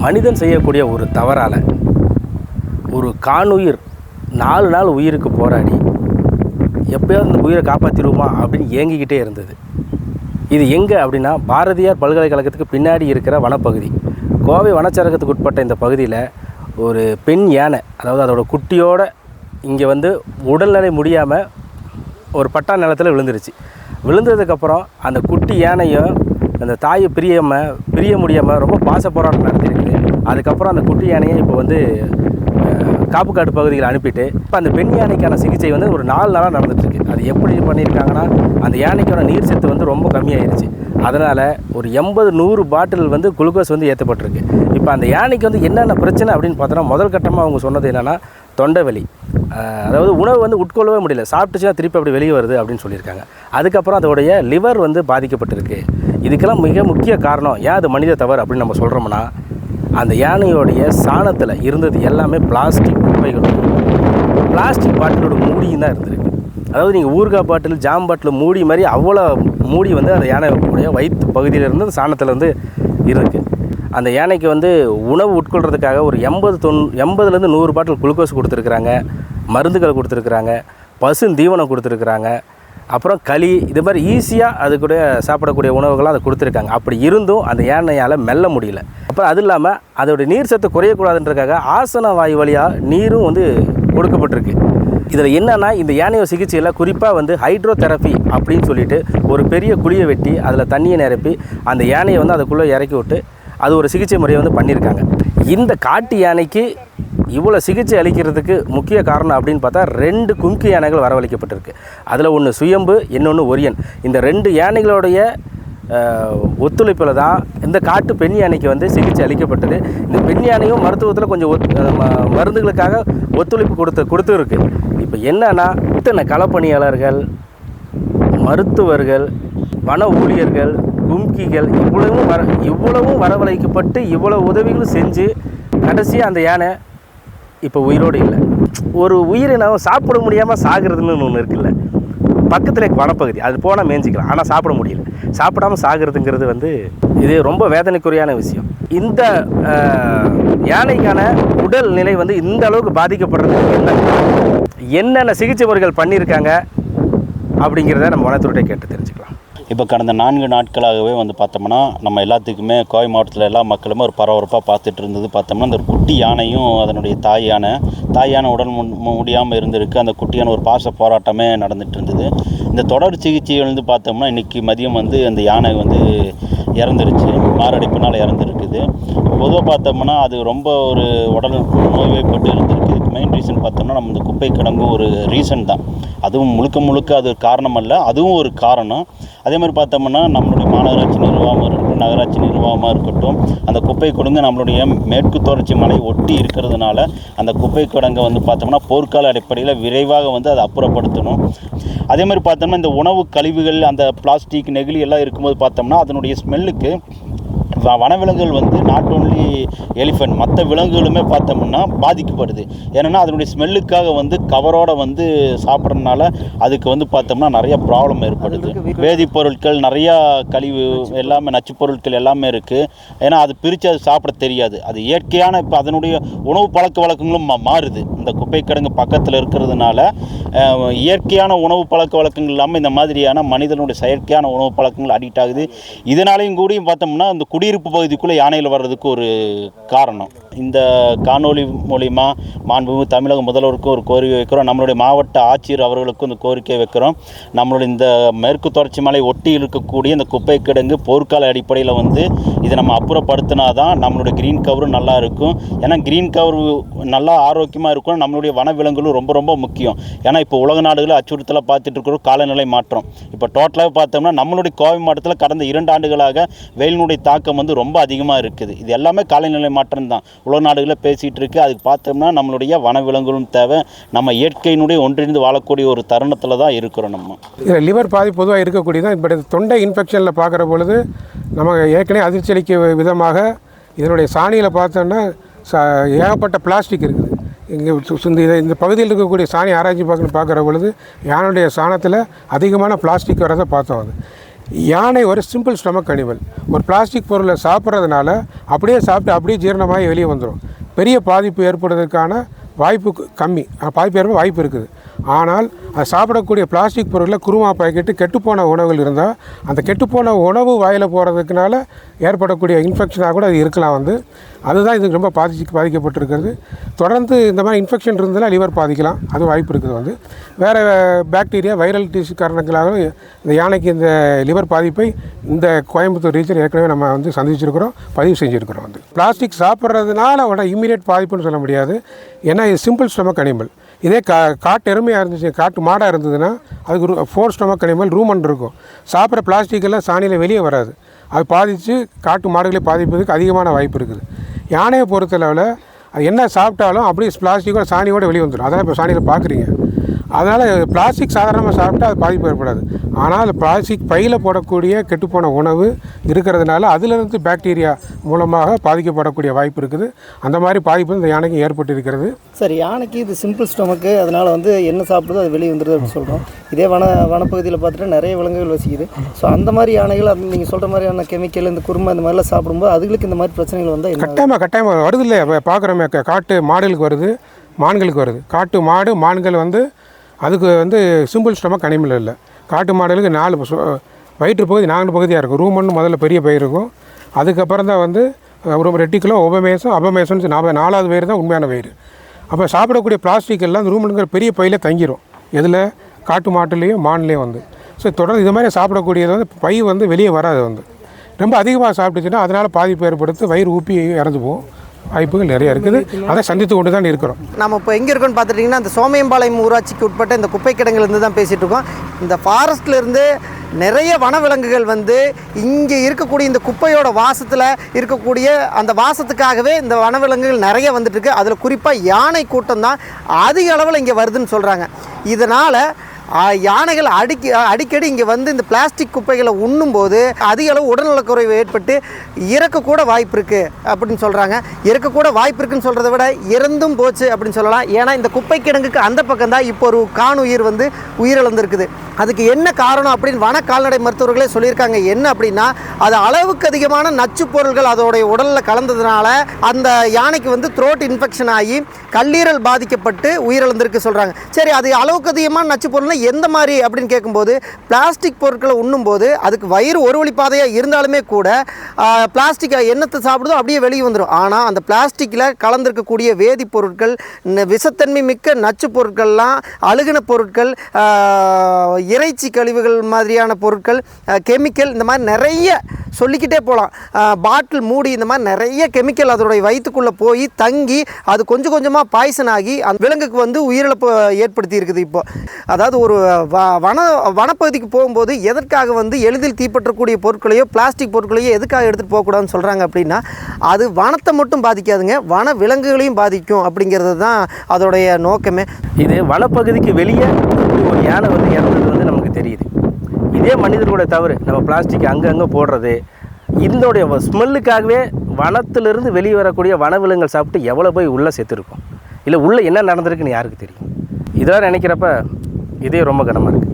மனிதன் செய்யக்கூடிய ஒரு தவறால் ஒரு காணுயிர் 4 நாள் உயிருக்கு போராடி எப்போயாவது அந்த உயிரை காப்பாற்றிடுவோமா அப்படின்னு ஏங்கிக்கிட்டே இருந்தது. இது எங்கே அப்படின்னா பாரதியார் பல்கலைக்கழகத்துக்கு பின்னாடி இருக்கிற வனப்பகுதி, கோவை வனச்சரகத்துக்கு உட்பட்ட இந்த பகுதியில் ஒரு பெண் யானை, அதாவது அதோட குட்டியோடு இங்கே வந்து உடல்நிலை முடியாமல் ஒரு பட்டா நிலத்தில் விழுந்துருச்சு. விழுந்ததுக்கப்புறம் அந்த குட்டி யானையும் அந்த தாயை பிரிய முடியாமல் ரொம்ப பாச போராட்டம் நடத்தியிருக்குது. அதுக்கப்புறம் அந்த குட்டி யானையை இப்போ வந்து காப்புக்காடு பகுதியில் அனுப்பிட்டு இப்போ அந்த பெண் யானைக்கான சிகிச்சை வந்து ஒரு 4 நாளாக நடந்துகிட்ருக்கு. அது எப்படி பண்ணியிருக்காங்கன்னா, அந்த யானைக்கான நீர் சத்து வந்து ரொம்ப கம்மியாயிருச்சு. அதனால் ஒரு 80-100 பாட்டில் வந்து குளுக்கோஸ் வந்து ஏற்றப்பட்டிருக்கு. இப்போ அந்த யானைக்கு வந்து என்னென்ன பிரச்சனை அப்படின்னு பார்த்தோன்னா, முதல் கட்டமாக அவங்க சொன்னது என்னென்னா தொண்டை வலி, அதாவது உணவு வந்து உட்கொள்ளவே முடியல, சாப்பிட்டுச்சுன்னா திருப்பி அப்படி வெளியே வருது அப்படின்னு சொல்லியிருக்காங்க. அதுக்கப்புறம் அதோடைய லிவர் வந்து பாதிக்கப்பட்டிருக்கு. இதுக்கெல்லாம் மிக முக்கிய காரணம் ஏன் அது மனித தவறு அப்படின்னு நம்ம சொல்கிறோம்னா, அந்த யானையோடைய சாணத்தில் இருந்தது எல்லாமே பிளாஸ்டிக் குப்பைகளும் பிளாஸ்டிக் பாட்டிலோட மூடியும் தான் இருந்திருக்கு. அதாவது நீங்கள் ஊறுகாய் பாட்டில், ஜாம் பாட்டில் மூடி மாதிரி அவ்வளோ மூடி வந்து அந்த யானையோடைய வயிற்று பகுதியிலேருந்து அந்த சாணத்தில் வந்து இருக்குது. அந்த யானைக்கு வந்து உணவு உட்கொள்கிறதுக்காக ஒரு 80-100 பாட்டில் குளுக்கோஸ் கொடுத்துருக்குறாங்க, மருந்துகள் கொடுத்துருக்குறாங்க, பசு தீவனம் கொடுத்துருக்குறாங்க, அப்புறம் களி, இது மாதிரி ஈஸியாக அது கூட சாப்பிடக்கூடிய உணவுகள்லாம் அதை கொடுத்துருக்காங்க. அப்படி இருந்தும் அந்த யானையால் மெல்ல முடியல. அப்புறம் அது இல்லாமல் அதோடைய நீர் சத்து குறையக்கூடாதுன்றதுக்காக ஆசன வாயு வழியாக நீரும் வந்து கொடுக்கப்பட்டிருக்கு. இதில் என்னென்னா, இந்த யானையோ சிகிச்சையில் குறிப்பாக வந்து ஹைட்ரோதெரப்பி அப்படின்னு சொல்லிட்டு ஒரு பெரிய குழியை வெட்டி அதில் தண்ணியை நிரப்பி அந்த யானையை வந்து அதுக்குள்ளே இறக்கி விட்டு அது ஒரு சிகிச்சை முறையை வந்து பண்ணியிருக்காங்க. இந்த காட்டு யானைக்கு இவ்வளோ சிகிச்சை அளிக்கிறதுக்கு முக்கிய காரணம் அப்படின்னு பார்த்தா 2 கும்கி யானைகள் வரவழைக்கப்பட்டிருக்கு. அதில் ஒன்று சுயம்பு, இன்னொன்று ஒரியன். இந்த 2 யானைகளுடைய ஒத்துழைப்பில் தான் இந்த காட்டு பெண் யானைக்கு வந்து சிகிச்சை அளிக்கப்பட்டது. இந்த பெண் யானையும் மருத்துவத்தில் கொஞ்சம் மருந்துகளுக்காக ஒத்துழைப்பு கொடுத்துருக்கு. இப்போ என்னன்னா, இத்தனை களப்பணியாளர்கள், மருத்துவர்கள், வன ஊழியர்கள், கும்கிகள் இவ்வளவும் வரவழைக்கப்பட்டு இவ்வளோ உதவிகளும் செஞ்சு கடைசியாக அந்த யானை இப்போ உயிரோடு இல்லை. ஒரு உயிரினம் சாப்பிட முடியாமல் சாகிறதுன்னு ஒன்று இருக்குல்ல, பக்கத்தில் வனப்பகுதி, அது போனால் மேய்ஞ்சிக்கலாம், ஆனால் சாப்பிட முடியல. சாப்பிடாமல் சாகிறதுங்கிறது வந்து இது ரொம்ப வேதனைக்குரியான விஷயம். இந்த யானைக்கான உடல் நிலை வந்து இந்த அளவுக்கு பாதிக்கப்படுறதுக்கு என்னென்ன சிகிச்சை முறைகள் பண்ணியிருக்காங்க அப்படிங்கிறத நம்ம வனத்துறையை கேட்டு தெரிஞ்சுக்கலாம். இப்போ கடந்த 4 நாட்களாகவே வந்து பார்த்தோம்னா, நம்ம எல்லாத்துக்குமே கோவை மாவட்டத்தில் எல்லா மக்களுமே ஒரு பரபரப்பாக பார்த்துட்டு இருந்தது. பார்த்தோம்னா இந்த குட்டி யானையும் அதனுடைய தாய் யானை உடல் முடியாமல் இருந்திருக்கு. அந்த குட்டியான ஒரு பாச போராட்டமே நடந்துகிட்டு இருந்தது. இந்த தொடர் சிகிச்சை வந்து பார்த்தோம்னா இன்றைக்கி மதியம் வந்து அந்த யானை வந்து இறந்துருச்சு, மாரடைப்பினால் இறந்துருக்குது. பொதுவாக பார்த்தோம்னா அது ரொம்ப ஒரு உடல் நோய்வாய்ப்பட்டு இருந்திருக்கு. இதுக்கு மெயின் ரீசன் பார்த்தோம்னா நம்ம இந்த குப்பை கிடங்கு ஒரு ரீசன் தான். அதுவும் முழுக்க அது காரணம் அல்ல, அதுவும் ஒரு காரணம். அதே மாதிரி பார்த்தோம்னா நம்மளுடைய மாநகராட்சி நிர்வாகமாக இருக்கட்டும், நகராட்சி நிர்வாகமாக இருக்கட்டும், அந்த குப்பை கிடங்கு நம்மளுடைய மேற்கு தொடர்ச்சி மலை ஒட்டி இருக்கிறதுனால அந்த குப்பை கிடங்கை வந்து பார்த்தோம்னா போர்க்கால அடிப்படையில் விரைவாக வந்து அதை அப்புறப்படுத்தணும். அதே மாதிரி பார்த்தோம்னா இந்த உணவு கழிவுகள், அந்த பிளாஸ்டிக், நெகிழி எல்லாம் இருக்கும்போது பார்த்தோம்னா அதனுடைய ஸ்மெல்லுக்கு வனவிலங்குகள் வந்து நாட் ஓன்லி எலிஃபென்ட், மற்ற விலங்குகளுமே பார்த்தோம்னா பாதிக்கப்படுது. ஏன்னா அதனுடைய ஸ்மெல்லுக்காக வந்து கவரோட வந்து சாப்பிட்றதுனால அதுக்கு வந்து பார்த்தோம்னா நிறைய ப்ராப்ளம் ஏற்படுது. வேதிப்பொருட்கள், நிறையா கழிவு, எல்லாமே நச்சு பொருட்கள் எல்லாமே இருக்குது. ஏன்னா அது பிரித்து அது சாப்பிட தெரியாது. அது இயற்கையான இப்போ அதனுடைய உணவு பழக்க வழக்கங்களும் மாறுது. இந்த குப்பை கிடங்கு பக்கத்தில் இருக்கிறதுனால இயற்கையான உணவு பழக்க வழக்கங்கள் இல்லாமல் இந்த மாதிரியான மனிதனுடைய செயற்கையான உணவு பழக்கங்கள் அடிக்ட் ஆகுது. இதனாலையும் கூடியும் பார்த்தோம்னா இந்த குடியிருப்பு பகுதிக்குள்ளே யானையில் வர்றதுக்கு ஒரு காரணம். இந்த காணொலி மூலிமா மாண்புமிகு தமிழக முதல்வருக்கும் ஒரு கோரிக்கை வைக்கிறோம். நம்மளுடைய மாவட்ட ஆட்சியர் அவர்களுக்கும் இந்த கோரிக்கை வைக்கிறோம். நம்மளுடைய இந்த மேற்கு தொடர்ச்சி மலை ஒட்டி இருக்கக்கூடிய இந்த குப்பை கிடங்கு போர்க்கால அடிப்படையில் வந்து இதை நம்ம அப்புறப்படுத்தினா தான் நம்மளுடைய க்ரீன் கவரும் நல்லா இருக்கும். ஏன்னா க்ரீன் கவர் நல்லா ஆரோக்கியமாக இருக்கும். நம்மளுடைய வனவிலங்குகளும் ரொம்ப ரொம்ப முக்கியம். ஏன்னா இப்போ உலக நாடுகளில் அச்சுறுத்தலை பார்த்துட்டு இருக்கிற காலநிலை மாற்றம். இப்போ டோட்டலாக பார்த்தோம்னா நம்மளுடைய கோவை மாவட்டத்தில் கடந்த 2 ஆண்டுகளாக வெயிலினுடைய தாக்கம் வந்து ரொம்ப அதிகமாக இருக்குது. இது எல்லாமே காலநிலை மாற்றம் தான். உலக நாடுகளில் பேசிகிட்டு இருக்குது. அதுக்கு பார்த்தோம்னா நம்மளுடைய வனவிலங்குகளும் தேவை. நம்ம இயற்கையினுடைய ஒன்றிணைந்து வாழக்கூடிய ஒரு தருணத்தில் தான் இருக்கிறோம். நம்ம இதில் லிவர் பாதிப்பு பொதுவாக இருக்கக்கூடியதான். இப்போ தொண்டை இன்ஃபெக்ஷனில் பார்க்குற பொழுது நம்ம ஏற்கனவே அதிர்ச்சி அளிக்க விதமாக இதனுடைய சாணியில் பார்த்தோன்னா ஏகப்பட்ட பிளாஸ்டிக் இருக்குது. இங்கே இந்த பகுதியில் இருக்கக்கூடிய சாணி ஆராய்ச்சி பார்க்குற பொழுது யானையுடைய சாணத்தில் அதிகமான பிளாஸ்டிக் வரதை பார்த்தோம். அது யானை ஒரு சிம்பிள் ஸ்டொமக் அனிமல். ஒரு பிளாஸ்டிக் பொருளை சாப்பிட்றதுனால அப்படியே சாப்பிட்டு அப்படியே ஜீரணமாகி வெளியே வந்துடும். பெரிய பாதிப்பு ஏற்படுவதற்கான வாய்ப்பு கம்மி, பாதிப்பு ஏற்பட வாய்ப்பு இருக்குது. ஆனால் அது சாப்பிடக்கூடிய பிளாஸ்டிக் பொருளில் குருமா பாக்கெட்டு கெட்டுப்போன உணவுகள் இருந்தால் அந்த கெட்டுப்போன உணவு வாயில் போகிறதுக்குனால ஏற்படக்கூடிய இன்ஃபெக்ஷனாக கூட அது இருக்கலாம். அதுதான் இதுக்கு ரொம்ப பாதிக்கப்பட்டிருக்கிறது. தொடர்ந்து இந்த மாதிரி இன்ஃபெக்ஷன் இருந்ததுன்னா லிவர் பாதிக்கலாம், அது வாய்ப்பு இருக்குது. வேறு பாக்டீரியா வைரல் டிஷ்யூ காரணங்களாக இந்த யானைக்கு இந்த லிவர் பாதிப்பை இந்த கோயம்புத்தூர் ரீஜன் ஏற்கனவே நம்ம சந்திச்சிருக்கிறோம், பதிவு செஞ்சுருக்கிறோம். பிளாஸ்டிக் சாப்பிட்றதுனால இம்மீடியட் பாதிப்புன்னு சொல்ல முடியாது. ஏன்னா இது சிம்பிள் ஸ்டொமக் அனிமல். இதே காட்டு எருமையாக இருந்துச்சு, காட்டு மாடாக இருந்ததுன்னா அதுக்கு 4 ஸ்டொமக் அனிமல் ரூமன் இருக்கும். சாப்பிட்ற பிளாஸ்டிக்கெல்லாம் சாணியில் வெளியே வராது. அது பாதித்து காட்டு மாடுகளை பாதிப்பதுக்கு அதிகமான வாய்ப்பு இருக்குது. யானையை பொறுத்தளவில் அது என்ன சாப்பிட்டாலும் அப்படியே பிளாஸ்டிக்கோட சாணியோடு வெளியே வந்துடும். அதெல்லாம் இப்போ சாணியில் பார்க்குறீங்க. அதனால் பிளாஸ்டிக் சாதாரணமாக சாப்பிட்டா அது பாதிப்பு ஏற்படாது. ஆனால் பிளாஸ்டிக் பையில் போடக்கூடிய கெட்டுப்போன உணவு இருக்கிறதுனால அதிலிருந்து பாக்டீரியா மூலமாக பாதிக்கப்படக்கூடிய வாய்ப்பு இருக்குது. அந்த மாதிரி பாதிப்பு இந்த யானைக்கு ஏற்பட்டு இருக்கிறது. சரி, யானைக்கு இது சிம்பிள் ஸ்டொமக்கு, அதனால் என்ன சாப்பிடுதோ அது வெளியே வந்துடுது அப்படின்னு சொல்கிறோம். இதே வனப்பகுதியில் பார்த்துட்டு நிறைய விலங்குகள் வசிக்குது. ஸோ அந்த மாதிரி யானைகள் அது நீங்கள் சொல்கிற மாதிரியான கெமிக்கல் இந்த குருமா இந்த மாதிரிலாம் சாப்பிடும்போது அதுகளுக்கு இந்த மாதிரி பிரச்சனைகள் வந்தால் கட்டாயமாக வருது இல்லையா? பார்க்குறோமே, காட்டு மாடுகளுக்கு வருது, மான்களுக்கு வருது. காட்டு மாடு மான்கள் அதுக்கு சிம்பிள் ஸ்டொமக் அனிமல் இல்லை. காட்டு மாடுகளுக்கு 4 வயிற்று பகுதி 4 பகுதியாக இருக்கும். ரூமன் முதல்ல பெரிய பயிர் இருக்கும். அதுக்கப்புறம் தான் ஒரு ரெட்டிக்குலோ அபமேசன் 4வது வயிறு தான் உண்மையான வயிறு. அப்போ சாப்பிடக்கூடிய பிளாஸ்டிக் எல்லாம் அந்த ரூமனுங்கிற பெரிய பையில் தங்கிடும். எதில்? காட்டு மாட்டுலேயும் மான்லேயும் ஸோ தொடர்ந்து இது மாதிரி சாப்பிடக்கூடியது பை வெளியே வராது. ரொம்ப அதிகமாக சாப்பிட்டுச்சுன்னா அதனால் பாதிப்பு ஏற்படுத்தி வயிறு ஊப்பி இறந்து போகும். வாய்ப்புகள் நிறைய இருக்குது. அதை சந்தித்து கொண்டு தான் இருக்கிறோம். நம்ம இப்போ எங்கே இருக்கோன்னு பார்த்துட்டிங்கன்னா இந்த சோமையம்பாளையம் ஊராட்சிக்கு உட்பட்ட இந்த குப்பை கிடங்குலேருந்து தான் பேசிகிட்டு இருக்கோம். இந்த ஃபாரஸ்ட்லேருந்து நிறைய வனவிலங்குகள் இங்கே இருக்கக்கூடிய இந்த குப்பையோட வாசத்தில் இருக்கக்கூடிய அந்த வாசத்துக்காகவே இந்த வனவிலங்குகள் நிறைய வந்துட்டுருக்கு. அதில் குறிப்பாக யானை கூட்டம் தான் அதிக அளவில் இங்கே வருதுன்னு சொல்கிறாங்க. இதனால் யானைகள் அடிக்கடி இங்கே இந்த பிளாஸ்டிக் குப்பைகளை உண்ணும்போது அதிக அளவு உடல்நலக்குறைவு ஏற்பட்டு இறக்கக்கூட வாய்ப்பு இருக்குது அப்படின்னு சொல்கிறாங்க. இறக்கக்கூட வாய்ப்பு இருக்குன்னு சொல்கிறத விட இறந்தும் போச்சு அப்படின்னு சொல்லலாம். ஏன்னா இந்த குப்பை கிடங்குக்கு அந்த பக்கம் தான் இப்போ ஒரு காணுயிர் உயிரிழந்திருக்குது. அதுக்கு என்ன காரணம் அப்படின்னு வன கால்நடை மருத்துவர்களே சொல்லியிருக்காங்க. என்ன அப்படின்னா அது அளவுக்கு அதிகமான நச்சு பொருள்கள் அதோடைய உடலில் கலந்ததுனால அந்த யானைக்கு த்ரோட் இன்ஃபெக்ஷன் ஆகி கல்லீரல் பாதிக்கப்பட்டு உயிரிழந்திருக்கு சொல்கிறாங்க. சரி, அது அளவுக்கு அதிகமான நச்சு பொருள்னா எந்த மாதிரி அப்படின்னு கேட்கும்போது பிளாஸ்டிக் பொருட்களை உண்ணும்போது அதுக்கு வயிறு ஒரு வழிப்பாதையாக இருந்தாலுமே கூட பிளாஸ்டிக் எண்ணத்தை சாப்பிடுதோ அப்படியே வெளியே வந்துடும். ஆனால் அந்த பிளாஸ்டிக்கில் கலந்திருக்கக்கூடிய வேதிப்பொருட்கள், விஷத்தன்மை மிக்க நச்சு பொருட்கள்லாம், அழுகின பொருட்கள், இறைச்சி கழிவுகள் மாதிரியான பொருட்கள், கெமிக்கல், இந்த மாதிரி நிறைய சொல்லிக்கிட்டே போகலாம். பாட்டில் மூடி இந்த மாதிரி நிறைய கெமிக்கல் அதோடைய வயிற்றுக்குள்ளே போய் தங்கி அது கொஞ்சம் கொஞ்சமாக பாய்சன் ஆகி அந்த விலங்குக்கு உயிரிழப்பு ஏற்படுத்தி இருக்குது. இப்போ அதாவது ஒரு வனப்பகுதிக்கு போகும்போது எதற்காக எளிதில் தீப்பற்றக்கூடிய பொருட்களையோ பிளாஸ்டிக் பொருட்களையோ எதுக்காக எடுத்துகிட்டு போகக்கூடாதுன்னு சொல்கிறாங்க அப்படின்னா அது வனத்தை மட்டும் பாதிக்காதுங்க, வன விலங்குகளையும் பாதிக்கும் அப்படிங்கிறது தான் அதோடைய நோக்கமே. இது வனப்பகுதிக்கு வெளியே ஒரு யானை இறந்தது நமக்கு தெரியுது. இதே மனிதர்களோட தவறு நம்ம பிளாஸ்டிக் அங்கங்கே போடுறது. இதனுடைய ஸ்மெல்லுக்காகவே வனத்திலிருந்து வெளியே வரக்கூடிய வனவிலங்குகள் சாப்பிட்டு எவ்வளோ போய் உள்ளே செத்துருக்கும், இல்லை உள்ளே என்ன நடந்திருக்குன்னு யாருக்கு தெரியும்? இதெல்லாம் நினைக்கிறப்ப இதே ரொம்ப கனமாக இருக்குது.